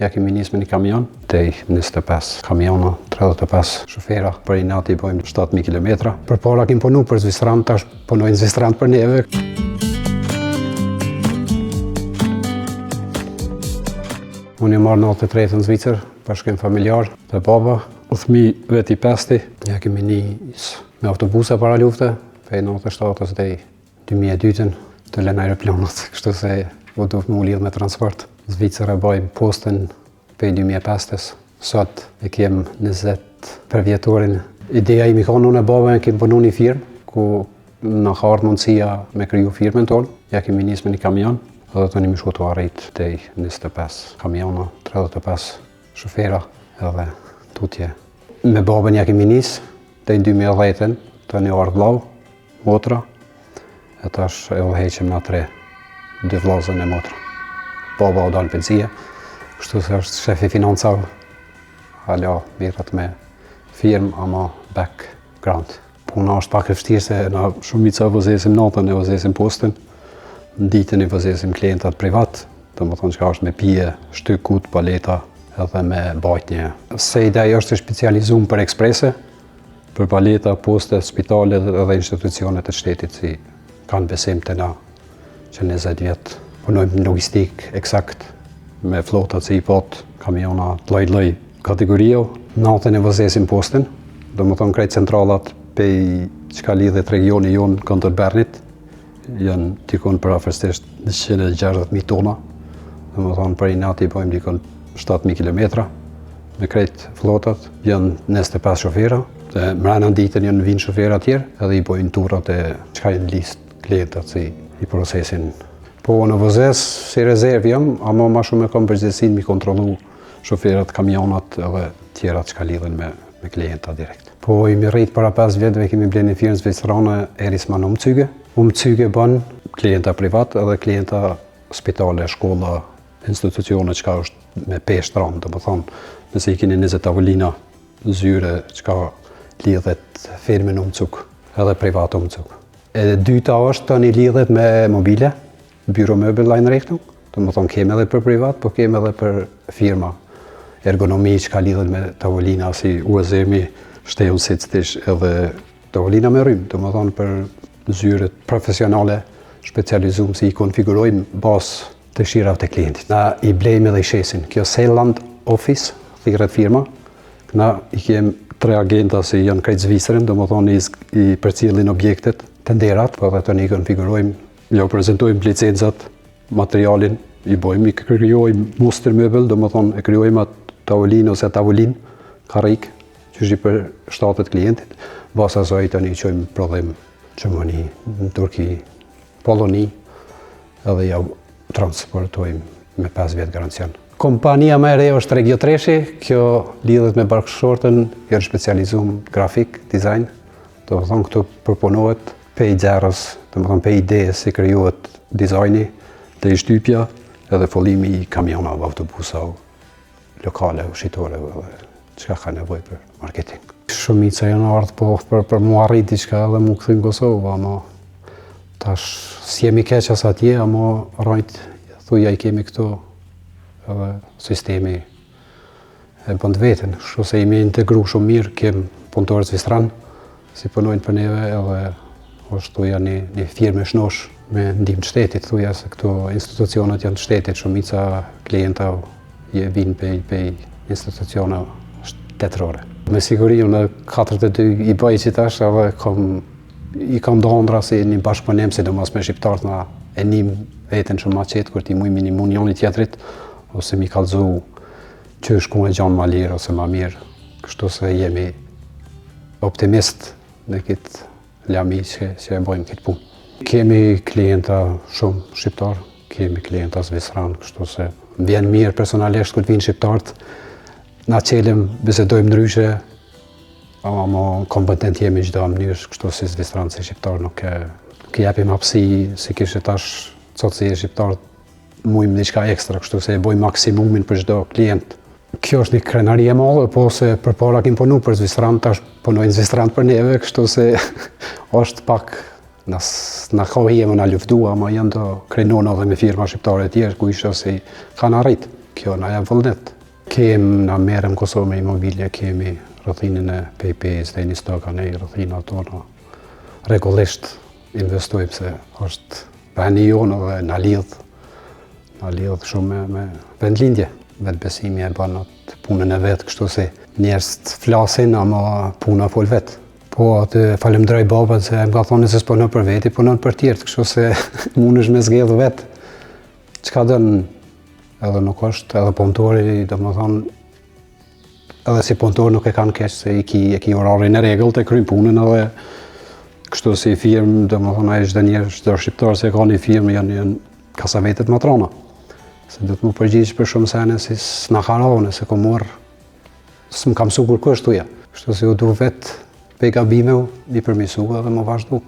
Ja kemi nisë me një kamion, tej 25 kamiona, 35 shofera, për i nati bojmë 7.000 kilometra. Për para kim punu për Zvistrand, tash punojnë Zvistrand për neve. Unë e marrë 93 në Zvicër, bashkim familjar, dhe baba. U thmi veti 5, ja kemi nisë me autobusa para lufte, pej 97 dhe 2002 të lënë aeroplanët, kështu se u duhet mu lidh me transport. Zvicër e bajmë postën pej 2005, sot e kem 20 për vjetorin. Ideja imi ka unë e baba e kem punu një firmë, ku në ka ardhë mundësia me kriju firmën tonë, ja kemi nisë me një kamion, edhe të një mishku të arrit tej 25 kamiona, 35 shofera edhe tutje. Me babën ja kemi nisë, tej 2010, të një ardhë vlau, motra, e tash e u heqem na 3, 2 vlazën e motra. Baba u dalë pensie, kështu se është shefi financave. Hala mirët me firmë, ama background. Puna është pak e vështirë se na shumica vëzesim natën e vëzesim postën, në ditën e vëzesim klientat privat, të më thonë që është me pije, shtyk, kut, paleta, edhe me bajtnje. Se ideja është të specializum për eksprese, për paleta, poste, spitalet edhe institucionet e shtetit si kanë besim të na që 20 vjetë. Punojmë në logistik eksakt, me flotat si i pot, kamiona të lloj kategorio. Natën e vëzesim posten, do më thonë krejt centralat pej qka lidhet regioni jonë Kantër-Bernit, janë tikon për afërsisht 160.000 tona, do më thonë për i nati bojmë dikon 7.000 kilometra, me krejt flotat, janë 25 shofera, dhe mrena në ditën janë vinë shofera tjerë, edhe i bojnë turat e qka janë list klientat si i procesin. Po në vëzes si rezerv jam, ama ma shumë e kam përgjithësinë mi kontrolu shoferat, kamionat edhe tjerat që ka lidhen me klienta direkt. Po i mi rritë para 5 vjetëve kemi blenë një firmë zvistrane Erisman Umzüge. Umzüge bën klienta privat edhe klienta spitale, shkolla, institucione që ka është me 5 ramë, të më thonë, nëse i keni 20 tavolina zyre që ka lidhet firmin Umzug edhe privat Umzug. E dyta është të një lidhet me mobile, Byro Möbeleinrichtung, të më thonë kemi edhe për privat, po kemi edhe për firma. Ergonomi që ka lidhet me tavolina si USM-i, shtejun sitstish edhe tavolina me rrymë, të më thonë për zyret profesionale specializum si i konfigurojmë basë të shirav të klientit. Na i blejmë edhe i shesin. Kjo Selland Office, thirret firma, na i kem 3 agenta si janë krejt Zvicërën, të më thonë i përcjellin objektet të nderat, po edhe të një konfigurojmë. Ja u prezentojmë licencat, materialin, i bojmë, i kryojmë muster möbel, do më thonë e kryojmë atë tavolin ose tavolin, karik, që është i për shtatet klientit. Basa sa i të një qojmë prodhim Gjermani, në Turki, Poloni, edhe ja u transportojmë me 5 vjetë garancion. Kompania më e re është Regio Treshi, kjo lidhet me bashkëshortën, janë specializum grafik, dizajn, do më thonë këtu përpunohet pej gjerës, të më thonë pej ideje si kryuat dizajni, të i shtypja, edhe follimi i kamionave, autobusa, lokale, shitore, qka ka nevoj për marketing. Shumica janë ardhë po për mu arrit diçka edhe mu këthy në Kosovë, ama tash s'jemi keq as atje, ama rajt thuja i kemi këtu edhe sistemi e bënd vetën, shu se imi integru shumë mirë, kem punëtorët Zvistran, si punojnë për neve edhe është thuja një firmë e shnosh me ndihmë të shtetit, thuja se këto institucionet janë të shtetit, shumica klienta vinë pej institucione shtetërore. Me siguri në 42 i bëj që tash, edhe i kam dondra si një bashkëpunim, sidomos me shqiptarët na e nim veten shumë ma qetë, kur ti mujmë një njoni tjetrit, ose mi kallëzu që shku e gjanë ma lirë ose ma mirë, kështu se jemi optimist në këtë lami që e bojmë këtë punë. Kemi klienta shumë shqiptar, kemi klienta Zvicran, kështu se vjen mirë personalisht kur vinë shqiptarët, na qelim, bisedojmë ndryshe, ama kompetent jemi çdo mënyrë, kështu si Zvicran si shqiptar nuk japim hapësi si kishte tash sot si shqiptarët mujmë diçka ekstra, kështu se e bojmë maksimumin për çdo klient. Kjo është një krenari e madhe, po se përpara kim punu për Zvicran, tash punojnë Zvicran për neve, kështu se është pak na kohë jemi na luftu, ama janë të krenona dhe me firma shqiptare tjerë, ku isha si kanë arrit. kjo na jep vullnet. Kemi na merrem Kosovë me imobilje, kemi rrethinën e PPE-s dhe një stoka ne rrethinat tona. Rregullisht investojmë se është vendi jonë dhe na lidh shumë me vendlindje. Vetbesimi e bën atë punën e vet, kështu se njerëzit flasin ama puna fol vet. Po atë falemnderoj babën se më ka thonë se s'punon për veti, punon për tjerë, kështu se mundesh me zgjedh vet. Çka don edhe nuk është, edhe punëtori, domethënë, edhe si punëtor nuk e kanë keq se i ki orarin e rregullt e kryen punën edhe kështu si firmë, domethënë ai çdo shqiptar që ka një firmë janë kasavetet matrona. Se do të më përgjigjesh për shumë sene si s'na ka rënë, se kom marr, s'm kam mësuar kurkush tuja. Kështu se u du vetë pe gabimeu, mi përmisu edhe më vazhdu.